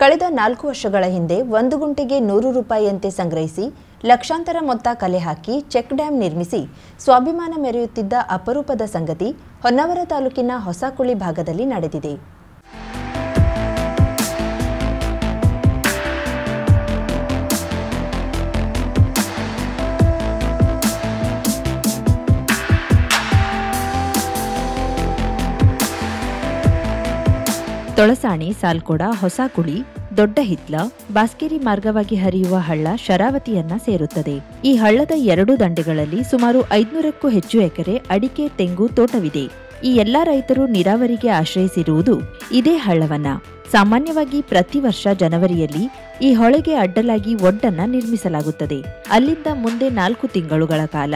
ಕಳೆದ 4 ವರ್ಷಗಳ ಹಿಂದೆ 1 ಗುಂಟೆಗೆ 100 ರೂಪಾಯಿಯಂತೆ ಸಂಗ್ರಹಿಸಿ ಲಕ್ಷಾಂತರ ಮೊತ್ತ ಕಲೆ ಹಾಕಿ ಚೆಕ್ ಡ್ಯಾಂ ನಿರ್ಮಿಸಿ ಸ್ವಾಭಿಮಾನ ಮೆರೆಯುತ್ತಿದ್ದ ಅಪರೂಪದ ಸಂಗತಿ ಹೊನ್ನಾವರ ತಾಲೂಕಿನ ಹೊಸಕುಳಿ ಭಾಗದಲ್ಲಿ ನಡೆದಿದೆ. ತೊಳಸಾಣಿ, ಸಾಲ್ಕೋಡ, ಹೊಸಕುಳಿ, ದೊಡ್ಡ ಹಿತ್ಲ, ಬಾಸ್ಕೇರಿ ಮಾರ್ಗವಾಗಿ ಹರಿಯುವ ಹಳ್ಳ ಶರಾವತಿಯನ್ನ ಸೇರುತ್ತದೆ. ಈ ಹಳ್ಳದ 2 ದಂಡೆಗಳಲ್ಲಿ ಸುಮಾರು 500ಕ್ಕೂ ಹೆಚ್ಚು ಎಕರೆ ಅಡಿಕೆ, ತೆಂಗು ತೋಟವಿದೆ. ಈ ಎಲ್ಲಾ ರೈತರು ನೀರಾವರಿಗೆ ಆಶ್ರಯಿಸಿರುವುದು ಇದೇ ಹಳ್ಳವನ್ನ. ಸಾಮಾನ್ಯವಾಗಿ ಪ್ರತಿ ವರ್ಷ ಜನವರಿಯಲ್ಲಿ ಈ ಹೊಳೆಗೆ ಅಡ್ಡಲಾಗಿ ಒಡ್ಡನ್ನ ನಿರ್ಮಿಸಲಾಗುತ್ತದೆ. ಅಲ್ಲಿಂದ ಮುಂದೆ 4 ತಿಂಗಳುಗಳ ಕಾಲ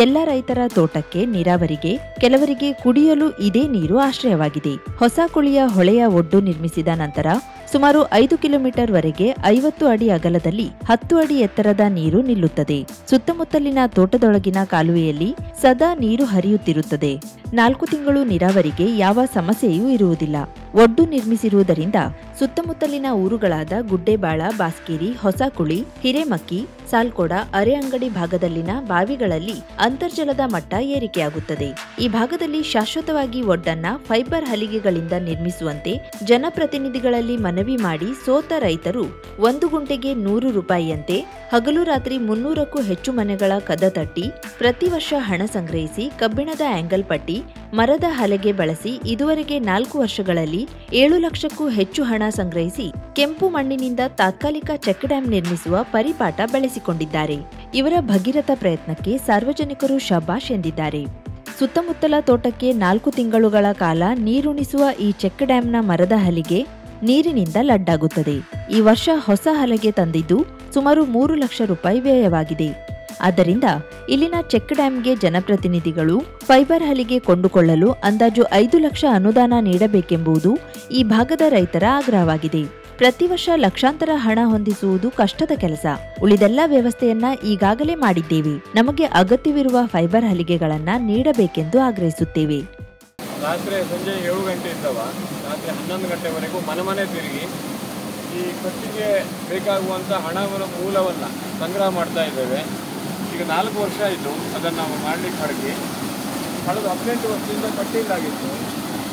ಎಲ್ಲ ರೈತರ ತೋಟಕ್ಕೆ, ನೀರಾವರಿಗೆ, ಕೆಲವರಿಗೆ ಕುಡಿಯಲು ಇದೇ ನೀರು ಆಶ್ರಯವಾಗಿದೆ. ಹೊಸಕುಳಿಯ ಹೊಳೆಯ ಒಡ್ಡು ನಿರ್ಮಿಸಿದ ನಂತರ ಸುಮಾರು 5 ಕಿಲೋಮೀಟರ್ ವರೆಗೆ 50 ಅಡಿ ಅಗಲದಲ್ಲಿ 10 ಅಡಿ ಎತ್ತರದ ನೀರು ನಿಲ್ಲುತ್ತದೆ. ಸುತ್ತಮುತ್ತಲಿನ ತೋಟದೊಳಗಿನ ಕಾಲುವೆಯಲ್ಲಿ ಸದಾ ನೀರು ಹರಿಯುತ್ತಿರುತ್ತದೆ. 4 ತಿಂಗಳು ನೀರಾವರಿಗೆ ಯಾವ ಸಮಸ್ಯೆಯೂ ಇರುವುದಿಲ್ಲ. ಒಡ್ಡು ನಿರ್ಮಿಸಿರುವುದರಿಂದ ಸುತ್ತಮುತ್ತಲಿನ ಊರುಗಳಾದ ಗುಡ್ಡೆಬಾಳ, ಬಾಸ್ಕೇರಿ, ಹೊಸಕುಳಿ, ಹಿರೇಮಕ್ಕಿ, ಸಾಲ್ಕೋಡ, ಅರೆಅಂಗಡಿ ಭಾಗದಲ್ಲಿನ ಬಾವಿಗಳಲ್ಲಿ ಅಂತರ್ಜಲದ ಮಟ್ಟ ಏರಿಕೆಯಾಗುತ್ತದೆ. ಈ ಭಾಗದಲ್ಲಿ ಶಾಶ್ವತವಾಗಿ ಒಡ್ಡನ್ನ ಫೈಬರ್ ಹಲಿಗೆಗಳಿಂದ ನಿರ್ಮಿಸುವಂತೆ ಜನಪ್ರತಿನಿಧಿಗಳಲ್ಲಿ ಮನವಿ ಮಾಡಿ ಸೋತ ರೈತರು 1 ಗುಂಟೆಗೆ 100 ರೂಪಾಯಿಯಂತೆ ಹಗಲು ರಾತ್ರಿ 300ಕ್ಕೂ ಹೆಚ್ಚು ಮನೆಗಳ ಕದ ತಟ್ಟಿ ಪ್ರತಿ ವರ್ಷ ಹಣ ಸಂಗ್ರಹಿಸಿ ಕಬ್ಬಿಣದ ಆಂಗಲ್ ಪಟ್ಟಿ, ಮರದ ಹಲಗೆ ಬಳಸಿ ಇದುವರೆಗೆ 4 ವರ್ಷಗಳಲ್ಲಿ 7 ಲಕ್ಷಕ್ಕೂ ಹೆಚ್ಚು ಹಣ ಸಂಗ್ರಹಿಸಿ ಕೆಂಪು ಮಣ್ಣಿನಿಂದ ತಾತ್ಕಾಲಿಕ ಚೆಕ್ ಡ್ಯಾಂ ನಿರ್ಮಿಸುವ ಪರಿಪಾಠ ಬೆಳೆಸಿಕೊಂಡಿದ್ದಾರೆ. ಇವರ ಭಗೀರಥ ಪ್ರಯತ್ನಕ್ಕೆ ಸಾರ್ವಜನಿಕರು ಶಬಾಷ್ ಎಂದಿದ್ದಾರೆ. ಸುತ್ತಮುತ್ತಲ ತೋಟಕ್ಕೆ 4 ತಿಂಗಳುಗಳ ಕಾಲ ನೀರುಣಿಸುವ ಈ ಚೆಕ್ ಡ್ಯಾಂನ ಮರದ ಹಲಿಗೆ ನೀರಿನಿಂದ ಲಡ್ಡಾಗುತ್ತದೆ. ಈ ವರ್ಷ ಹೊಸ ಹಲಗೆ ತಂದಿದ್ದು ಸುಮಾರು 3 ಲಕ್ಷ ರೂಪಾಯಿ ವ್ಯಯವಾಗಿದೆ. ಆದ್ದರಿಂದ ಇಲ್ಲಿನ ಚೆಕ್ ಡ್ಯಾಂಗೆ ಜನಪ್ರತಿನಿಧಿಗಳು ಫೈಬರ್ ಹಲಿಗೆ ಕೊಂಡುಕೊಳ್ಳಲು ಅಂದಾಜು 5 ಲಕ್ಷ ಅನುದಾನ ನೀಡಬೇಕೆಂಬುದು ಈ ಭಾಗದ ರೈತರ ಆಗ್ರಹವಾಗಿದೆ. ಪ್ರತಿ ವರ್ಷ ಲಕ್ಷಾಂತರ ಹಣ ಹೊಂದಿಸುವುದು ಕಷ್ಟದ ಕೆಲಸ. ಉಳಿದೆಲ್ಲ ವ್ಯವಸ್ಥೆಯನ್ನ ಈಗಾಗಲೇ ಮಾಡಿದ್ದೇವೆ. ನಮಗೆ ಅಗತ್ಯವಿರುವ ಫೈಬರ್ ಹಲಿಗೆಗಳನ್ನ ನೀಡಬೇಕೆಂದು ಆಗ್ರಹಿಸುತ್ತೇವೆ. ರಾತ್ರಿ ಸಂಜೆ 7 ಗಂಟೆ ಇದ್ದವ ರಾತ್ರಿ 11 ಗಂಟೆವರೆಗೂ ಮನೆ ತಿರುಗಿ ಈ ಖರ್ಚಿಗೆ ಬೇಕಾಗುವಂಥ ಹಣದ ಮೂಲವನ್ನು ಸಂಗ್ರಹ ಮಾಡ್ತಾ ಇದ್ದೇವೆ. ಈಗ 4 ವರ್ಷ ಆಯಿತು ಅದನ್ನು ನಾವು ಮಾಡಲಿಕ್ಕೆ ಹೊರಗೆ. ಕಳೆದ 18 ವರ್ಷದಿಂದ ಕಟ್ಟಿಲ್ಲಾಗಿತ್ತು.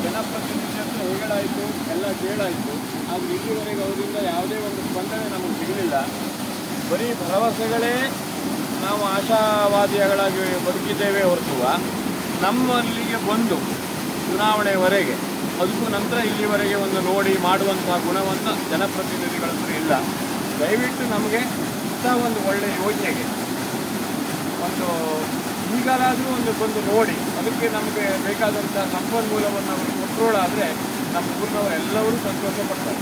ಜನಪ್ರತಿನಿಧಿ ಹತ್ರ ಹೇಳಾಯಿತು, ಎಲ್ಲ ಕೇಳಾಯಿತು. ಆದರೆ ಇಲ್ಲಿವರೆಗೆ ಅವರಿಂದ ಯಾವುದೇ ಒಂದು ಸ್ಪಂದನೆ ನಮಗೆ ಸಿಗಲಿಲ್ಲ. ಬರೀ ಭರವಸೆಗಳೇ ನಾವು ಆಶಾವಾದಿಗಳಾಗಿ ಬದುಕಿದ್ದೇವೆ ಹೊರತುವ ನಮ್ಮಲ್ಲಿಗೆ ಬಂದು ಚುನಾವಣೆವರೆಗೆ ಅದಕ್ಕೂ ನಂತರ ಇಲ್ಲಿವರೆಗೆ ಒಂದು ನೋಡಿ ಮಾಡುವಂತಹ ಗುಣವನ್ನು ಜನಪ್ರತಿನಿಧಿಗಳ ಹತ್ರ ಇಲ್ಲ. ದಯವಿಟ್ಟು ನಮಗೆ ಇಂಥ ಒಂದು ಒಳ್ಳೆಯ ಯೋಜನೆಗೆ ಒಂದು ಈಗಲಾದರೂ ಒಂದು ನೋಡಿ ಅದಕ್ಕೆ ನಮಗೆ ಬೇಕಾದಂಥ ಸಂಪನ್ಮೂಲವನ್ನು ಅವರು ಕೊಟ್ಟರೋಳಾದರೆ ನಮ್ಮ ಊರಿನವರೆಲ್ಲರೂ ಸಂತೋಷ ಪಡ್ತಾರೆ.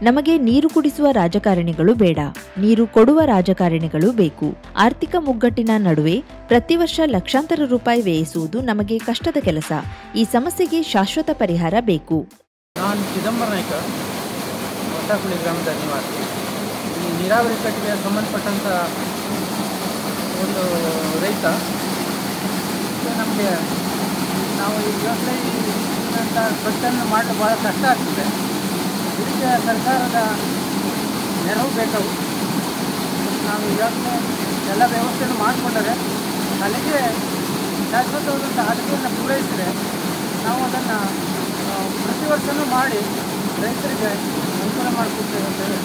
ನಮಗೆ ನೀರು ಕುಡಿಸುವ ರಾಜಕಾರಣಿಗಳು ಬೇಡ, ನೀರು ಕೊಡುವ ರಾಜಕಾರಣಿಗಳು ಬೇಕು. ಆರ್ಥಿಕ ಮುಗ್ಗಟ್ಟಿನ ನಡುವೆ ಪ್ರತಿ ವರ್ಷ ಲಕ್ಷಾಂತರ ರೂಪಾಯಿ ವ್ಯಯಿಸುವುದು ನಮಗೆ ಕಷ್ಟದ ಕೆಲಸ. ಈ ಸಮಸ್ಯೆಗೆ ಶಾಶ್ವತ ಪರಿಹಾರ ಬೇಕು. ನಾನು ಚಿದಂಬರ ನಾಯ್ಕ, ಹೊಸಕುಳಿ ಗ್ರಾಮದ ನಿವಾಸಿ. ಈ ನೀರಾವರಿ ಕಟ್ಟಿಗೆ ಸಂಬಂಧಪಟ್ಟಂಥ ಒಂದು ರೈತ. ನಮಗೆ ನಾವು ಈಗಾಗಲೇ ಖರ್ಚನ್ನು ಮಾಡಲು ಭಾಳ ಕಷ್ಟ ಆಗ್ತದೆ. ಇದಕ್ಕೆ ಸರ್ಕಾರದ ನೆರವು ಬೇಕಾವು. ನಾವು ಈಗಾಗಲೇ ಎಲ್ಲ ವ್ಯವಸ್ಥೆಯನ್ನು ಮಾಡಿಕೊಂಡರೆ ಅಲ್ಲಿಗೆ ಶಾಶ್ವತವಾದಂಥ ಹಲಿಗೆಯನ್ನು ಪೂರೈಸಿದರೆ ನಾವು ಅದನ್ನು ಪ್ರತಿ ವರ್ಷವೂ ಮಾಡಿ ರೈತರಿಗೆ ಅನುಕೂಲ ಮಾಡಿಕೊಡ್ತೇವೆ ಅಂತ ಹೇಳಿ.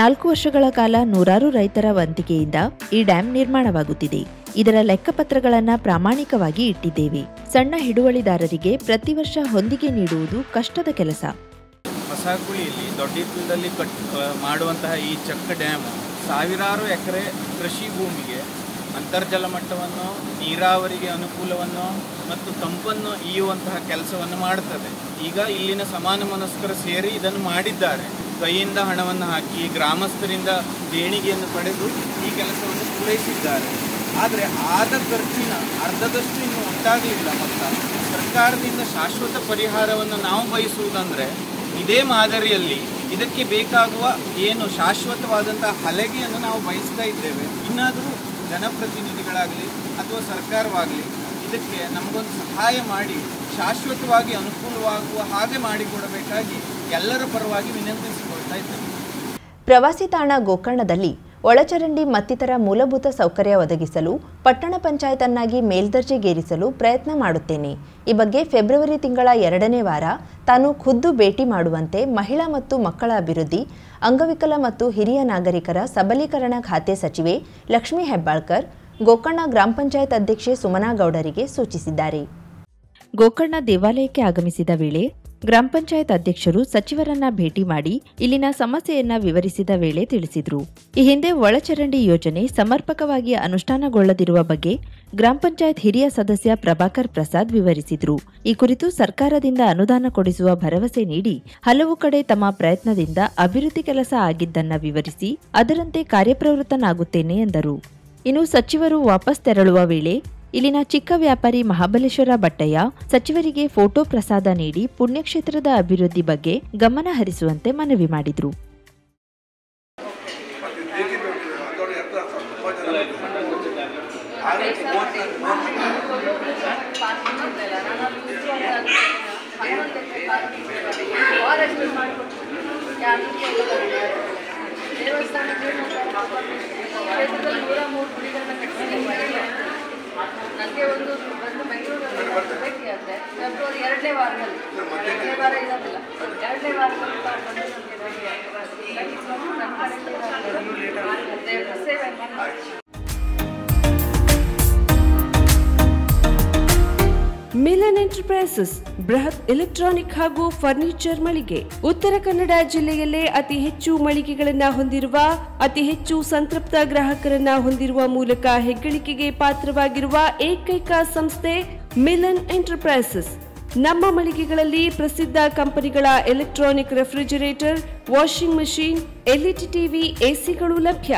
4 ವರ್ಷಗಳ ಕಾಲ ನೂರಾರು ರೈತರ ವಂತಿಗೆಯಿಂದ ಈ ಡ್ಯಾಂ ನಿರ್ಮಾಣವಾಗುತ್ತಿದೆ. ಇದರ ಲೆಕ್ಕಪತ್ರಗಳನ್ನು ಪ್ರಾಮಾಣಿಕವಾಗಿ ಇಟ್ಟಿದ್ದೇವೆ. ಸಣ್ಣ ಹಿಡುವಳಿದಾರರಿಗೆ ಪ್ರತಿ ವರ್ಷ ಹೊಂದಿಗೆ ನೀಡುವುದು ಕಷ್ಟದ ಕೆಲಸ. ಹೊಸಕುಳಿಯಲ್ಲಿ ದೊಡ್ಡ ಮಾಡುವಂತಹ ಈ ಚೆಕ್ ಡ್ಯಾಮ್ ಸಾವಿರಾರು ಎಕರೆ ಕೃಷಿ ಭೂಮಿಗೆ ಅಂತರ್ಜಲ ಮಟ್ಟವನ್ನು, ನೀರಾವರಿಗೆ ಅನುಕೂಲವನ್ನು ಮತ್ತು ತಂಪನ್ನು ಈಯುವಂತಹ ಕೆಲಸವನ್ನು ಮಾಡುತ್ತದೆ. ಈಗ ಇಲ್ಲಿನ ಸಮಾನ ಮನಸ್ಕರು ಸೇರಿ ಇದನ್ನು ಮಾಡಿದ್ದಾರೆ. ಕೈಯಿಂದ ಹಣವನ್ನು ಹಾಕಿ ಗ್ರಾಮಸ್ಥರಿಂದ ದೇಣಿಗೆಯನ್ನು ಪಡೆದು ಈ ಕೆಲಸವನ್ನು ಪೂರೈಸಿದ್ದಾರೆ. ಆದರೆ ಆದ ಖರ್ಚಿನ ಅರ್ಧದಷ್ಟು ಇನ್ನೂ ಉಂಟಾಗಲಿಲ್ಲ. ಮತ್ತು ಸರ್ಕಾರದಿಂದ ಶಾಶ್ವತ ಪರಿಹಾರವನ್ನು ನಾವು ಬಯಸುವುದಂದರೆ ಇದೇ ಮಾದರಿಯಲ್ಲಿ ಇದಕ್ಕೆ ಬೇಕಾಗುವ ಏನು ಶಾಶ್ವತವಾದಂಥ ಹಲಗೆಯನ್ನು ನಾವು ಬಯಸ್ತಾ ಇದ್ದೇವೆ. ಇನ್ನಾದರೂ ಜನಪ್ರತಿನಿಧಿಗಳಾಗಲಿ ಅಥವಾ ಸರ್ಕಾರವಾಗಲಿ ಇದಕ್ಕೆ ನಮಗೊಂದು ಸಹಾಯ ಮಾಡಿ ಶಾಶ್ವತವಾಗಿ ಅನುಕೂಲವಾಗುವ ಹಾಗೆ ಮಾಡಿಕೊಡಬೇಕಾಗಿ ಎಲ್ಲರ ಪರವಾಗಿ ವಿನಂತಿಸಿಕೊಳ್ತಾ ಇದ್ದೇನೆ. ಪ್ರವಾಸಿ ತಾಣ ಗೋಕರ್ಣದಲ್ಲಿ ಒಳಚರಂಡಿ ಮತ್ತಿತರ ಮೂಲಭೂತ ಸೌಕರ್ಯ ಒದಗಿಸಲು ಪಟ್ಟಣ ಪಂಚಾಯತನ್ನಾಗಿ ಮೇಲ್ದರ್ಜೆಗೇರಿಸಲು ಪ್ರಯತ್ನ ಮಾಡುತ್ತೇನೆ. ಈ ಬಗ್ಗೆ ಫೆಬ್ರವರಿ ತಿಂಗಳ 2ನೇ ವಾರ ತಾನು ಖುದ್ದು ಭೇಟಿ ಮಾಡುವಂತೆ ಮಹಿಳಾ ಮತ್ತು ಮಕ್ಕಳ ಅಭಿವೃದ್ಧಿ, ಅಂಗವಿಕಲ ಮತ್ತು ಹಿರಿಯ ನಾಗರಿಕರ ಸಬಲೀಕರಣ ಖಾತೆ ಸಚಿವೆ ಲಕ್ಷ್ಮೀ ಹೆಬ್ಬಾಳ್ಕರ್ ಗೋಕರ್ಣ ಗ್ರಾಮ ಪಂಚಾಯತ್ ಅಧ್ಯಕ್ಷೆ ಸುಮನಾ ಗೌಡರಿಗೆ ಸೂಚಿಸಿದ್ದಾರೆ. ಗೋಕರ್ಣ ದೇವಾಲಯಕ್ಕೆ ಆಗಮಿಸಿದ ವೇಳೆ ಗ್ರಾಮ ಪಂಚಾಯತ್ ಅಧ್ಯಕ್ಷರು ಸಚಿವರನ್ನ ಭೇಟಿ ಮಾಡಿ ಇಲ್ಲಿನ ಸಮಸ್ಯೆಯನ್ನ ವಿವರಿಸಿದ ವೇಳೆ ತಿಳಿಸಿದರು. ಈ ಹಿಂದೆ ಒಳಚರಂಡಿ ಯೋಜನೆ ಸಮರ್ಪಕವಾಗಿ ಅನುಷ್ಠಾನಗೊಳ್ಳದಿರುವ ಬಗ್ಗೆ ಗ್ರಾಮ ಪಂಚಾಯತ್ ಹಿರಿಯ ಸದಸ್ಯ ಪ್ರಭಾಕರ್ ಪ್ರಸಾದ್ ವಿವರಿಸಿದರು. ಈ ಕುರಿತು ಸರ್ಕಾರದಿಂದ ಅನುದಾನ ಕೊಡಿಸುವ ಭರವಸೆ ನೀಡಿ ಹಲವು ಕಡೆ ತಮ್ಮ ಪ್ರಯತ್ನದಿಂದ ಅಭಿವೃದ್ಧಿ ಕೆಲಸ ಆಗಿದ್ದನ್ನ ವಿವರಿಸಿ ಅದರಂತೆ ಕಾರ್ಯಪ್ರವೃತ್ತನಾಗುತ್ತೇನೆ ಎಂದರು. ಇನ್ನು ಸಚಿವರು ವಾಪಸ್ ತೆರಳುವ ವೇಳೆ ಇಲ್ಲಿನ ಚಿಕ್ಕ ವ್ಯಾಪಾರಿ ಮಹಾಬಲೇಶ್ವರ ಭಟ್ಟಯ್ಯ ಸಚಿವರಿಗೆ ಫೋಟೋ ಪ್ರಸಾದ ನೀಡಿ ಪುಣ್ಯಕ್ಷೇತ್ರದ ಅಭಿವೃದ್ಧಿ ಬಗ್ಗೆ ಗಮನ ಹರಿಸುವಂತೆ ಮನವಿ ಮಾಡಿದರು. ನನಗೆ ಒಂದು ಬೆಂಗಳೂರಲ್ಲಿ ಭೇಟಿ ಆದ್ರೆ ಫೆಬ್ರವರಿ 2ನೇ ವಾರದಲ್ಲಿ 2ನೇ ವಾರ ಇರೋದಿಲ್ಲ 2ನೇ ವಾರದಲ್ಲಿ ಸೇವೆ ಮಿಲನ್ ಎಂಟರ್ಪ್ರೈಸಸ್ ಬೃಹತ್ ಎಲೆಕ್ಟ್ರಾನಿಕ್ ಹಾಗೂ ಫರ್ನಿಚರ್ ಮಳಿಗೆ. ಉತ್ತರ ಕನ್ನಡ ಜಿಲ್ಲೆಯಲ್ಲೇ ಅತಿ ಹೆಚ್ಚು ಮಳಿಗೆಗಳನ್ನು ಹೊಂದಿರುವ, ಅತಿ ಹೆಚ್ಚು ಸಂತೃಪ್ತ ಗ್ರಾಹಕರನ್ನ ಹೊಂದಿರುವ ಮೂಲಕ ಹೆಗ್ಗಳಿಕೆಗೆ ಪಾತ್ರವಾಗಿರುವ ಏಕೈಕ ಸಂಸ್ಥೆ ಮಿಲನ್ ಎಂಟರ್ಪ್ರೈಸಸ್. ನಮ್ಮ ಮಳಿಗೆಗಳಲ್ಲಿ ಪ್ರಸಿದ್ಧ ಕಂಪನಿಗಳ electronic refrigerator, washing machine, LED TV, ಎಸಿಗಳು ಲಭ್ಯ.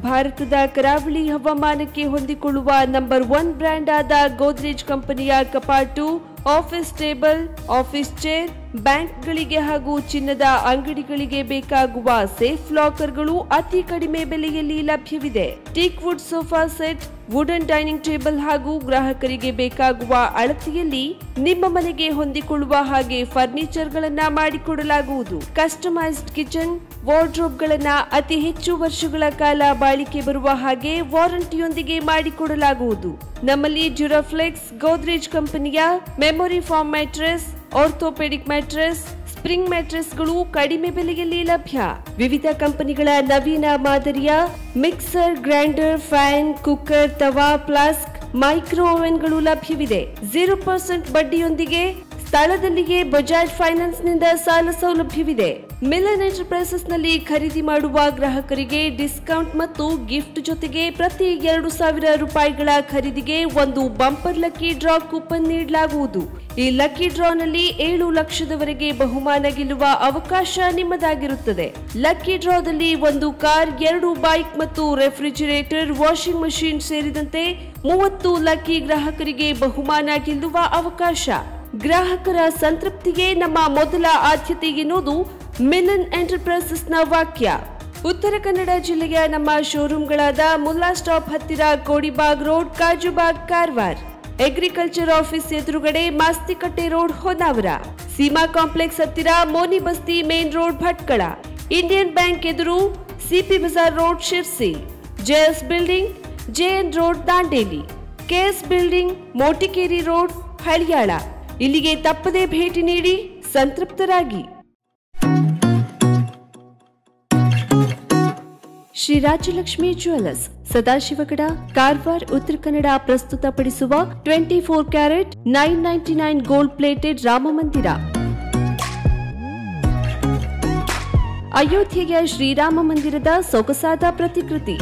ಭಾರತದ ಕರಾವಳಿ ಹವಾಮಾನಕ್ಕೆ ಹೊಂದಿಕೊಳ್ಳುವ ನಂಬರ್ 1 ಬ್ರ್ಯಾಂಡ್ ಆದ ಗೋದ್ರೇಜ್ ಕಂಪನಿಯ ಕಪಾಟು, ಆಫೀಸ್ ಟೇಬಲ್, ಆಫೀಸ್ ಚೇರ್, ಬ್ಯಾಂಕ್ಗಳಿಗೆ ಹಾಗೂ ಚಿನ್ನದ ಅಂಗಡಿಗಳಿಗೆ ಬೇಕಾಗುವ ಸೇಫ್ ಲಾಕರ್ಗಳು ಅತಿ ಕಡಿಮೆ ಬೆಲೆಯಲ್ಲಿ ಲಭ್ಯವಿದೆ. Teak wood sofa set, wooden dining table ಹಾಗೂ ಗ್ರಾಹಕರಿಗೆ ಬೇಕಾಗುವ ಅಳತೆಯಲ್ಲಿ ನಿಮ್ಮ ಮನೆಗೆ ಹೊಂದಿಕೊಳ್ಳುವ ಹಾಗೆ ಫರ್ನಿಚರ್ ಗಳನ್ನ ಮಾಡಿಕೊಡಲಾಗುವುದು. ಕಸ್ಟಮೈಸ್ಡ್ ಕಿಚನ್, ವಾರ್ಡ್ರೋಬ್ ಗಳನ್ನ ಅತಿ ಹೆಚ್ಚು ವರ್ಷಗಳ ಕಾಲ ಬಾಳಿಕೆ ಬರುವ ಹಾಗೆ ವಾರಂಟಿಯೊಂದಿಗೆ ಮಾಡಿಕೊಡಲಾಗುವುದು. ನಮ್ಮಲ್ಲಿ ಡ್ಯೂರಾಫ್ಲೆಕ್ಸ್, ಗೋದ್ರೇಜ್ ಕಂಪನಿಯ memory foam mattress, orthopaedic mattress, spring ಮ್ಯಾಟ್ರೆಸ್ಗಳು ಕಡಿಮೆ ಬೆಲೆಯಲ್ಲಿ ಲಭ್ಯ. ವಿವಿಧ ಕಂಪನಿಗಳ ನವೀನ ಮಾದರಿಯ ಮಿಕ್ಸರ್, ಗ್ರೈಂಡರ್, ಫ್ಯಾನ್, ಕುಕ್ಕರ್, ತವಾ, ಫ್ಲಾಸ್ಕ್, ಮೈಕ್ರೋ ಓವೆನ್ಗಳು ಲಭ್ಯವಿದೆ. 0% ಬಡ್ಡಿಯೊಂದಿಗೆ ಸ್ಥಳದಲ್ಲಿಯೇ ಬಜಾಜ್ ಫೈನಾನ್ಸ್ ನಿಂದ ಸಾಲ ಸೌಲಭ್ಯವಿದೆ. ಮಿಲನ್ ಎಂಟರ್ಪ್ರೈಸಸ್ ನಲ್ಲಿ ಖರೀದಿ ಮಾಡುವ ಗ್ರಾಹಕರಿಗೆ ಡಿಸ್ಕೌಂಟ್ ಮತ್ತು ಗಿಫ್ಟ್ ಜೊತೆಗೆ ಪ್ರತಿ 2,000 ರೂಪಾಯಿಗಳ ಖರೀದಿಗೆ ಒಂದು ಬಂಪರ್ ಲಕ್ಕಿ ಡ್ರಾ ಕೂಪನ್ ನೀಡಲಾಗುವುದು. ಈ ಲಕ್ಕಿ ಡ್ರಾನಲ್ಲಿ 7 ಲಕ್ಷದವರೆಗೆ ಬಹುಮಾನ ಗೆಲ್ಲುವ ಅವಕಾಶ ನಿಮ್ಮದಾಗಿರುತ್ತದೆ. ಲಕ್ಕಿ ಡ್ರಾದಲ್ಲಿ 1 ಕಾರ್, 2 ಬೈಕ್ ಮತ್ತು ರೆಫ್ರಿಜರೇಟರ್, ವಾಷಿಂಗ್ ಮಷೀನ್ ಸೇರಿದಂತೆ 30 ಲಕ್ಕಿ ಗ್ರಾಹಕರಿಗೆ ಬಹುಮಾನ ಗೆಲ್ಲುವ ಅವಕಾಶ. ಗ್ರಾಹಕರ ಸಂತೃಪ್ತಿಗೆ ನಮ್ಮ ಮೊದಲ ಆದ್ಯತೆ ಎನ್ನುವುದು ಮಿಲನ್ ಎಂಟರ್ಪ್ರೈಸಸ್ನ ವಾಕ್ಯ. ಉತ್ತರ ಕನ್ನಡ ಜಿಲ್ಲೆಯ ನಮ್ಮ ಶೋರೂಮ್ಗಳಾದ ಮುಲ್ಲಾ ಸ್ಟಾಪ್ ಹತ್ತಿರ Kodibag road, Kajubag, Karwar, agriculture office ಎದುರುಗಡೆ ಮಾಸ್ತಿಕಟ್ಟೆ ರೋಡ್, ಹೊನ್ನಾವರ, ಸೀಮಾ ಕಾಂಪ್ಲೆಕ್ಸ್ ಹತ್ತಿರ Moni Basti main road, Bhatkal, Indian bank ಎದುರು CP Bazaar road, Sirsi, JS building, JN road, Dandeli, KS building, Motikeri road, Haliyal. ಇಲ್ಲಿಗೆ ತಪ್ಪದೇ ಭೇಟಿ ನೀಡಿ ಸಂತೃಪ್ತರಾಗಿ. ಶ್ರೀ ರಾಜಲಕ್ಷ್ಮಿ ಜ್ಯುವೆಲ್ಲರ್ಸ್, ಸದಾಶಿವಗಡ, ಕಾರವಾರ, ಉತ್ತರ ಕನ್ನಡ ಪ್ರಸ್ತುತಪಡಿಸುವ 24 ಕ್ಯಾರೆಟ್ 999 ಗೋಲ್ಡ್ ಪ್ಲೇಟೆಡ್ ರಾಮ ಮಂದಿರ. ಅಯೋಧ್ಯೆಯ ಶ್ರೀರಾಮ ಮಂದಿರದ ಸೊಗಸಾದ ಪ್ರತಿಕೃತಿ.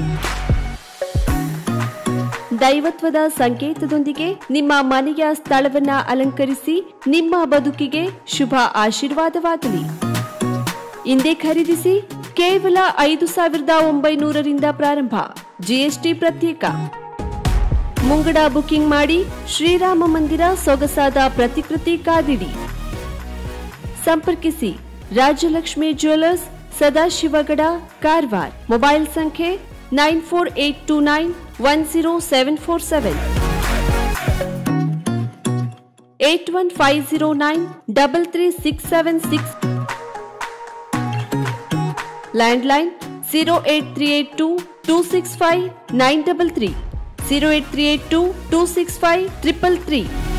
ದೈವತ್ವದ ಸಂಕೇತದೊಂದಿಗೆ ನಿಮ್ಮ ಮನೆಯ ಸ್ಥಳವನ್ನ ಅಲಂಕರಿಸಿ ನಿಮ್ಮ ಬದುಕಿಗೆ ಶುಭ ಆಶೀರ್ವಾದವಾಗಲಿ. ಇಂದೇ ಖರೀದಿಸಿ. ಕೇವಲ 5,900ರಿಂದ ಪ್ರಾರಂಭ. ಜಿಎಸ್ಟಿ ಪ್ರತ್ಯೇಕ. ಮುಂಗಡ ಬುಕಿಂಗ್ ಮಾಡಿ. ಶ್ರೀರಾಮ ಮಂದಿರ ಸೊಗಸಾದ ಪ್ರತಿಕೃತಿ ಕಾದಿಡಿ. ಸಂಪರ್ಕಿಸಿ ರಾಜಲಕ್ಷ್ಮಿ ಜ್ಯುವೆಲ್ಲರ್ಸ್, ಸದಾಶಿವಗಡ, ಕಾರವಾರ. ಮೊಬೈಲ್ ಸಂಖ್ಯೆ 9482910747 81509 33676 ಲ್ಯಾಂಡ್ಲೈನ್ 08382 265 933 08382 265 333.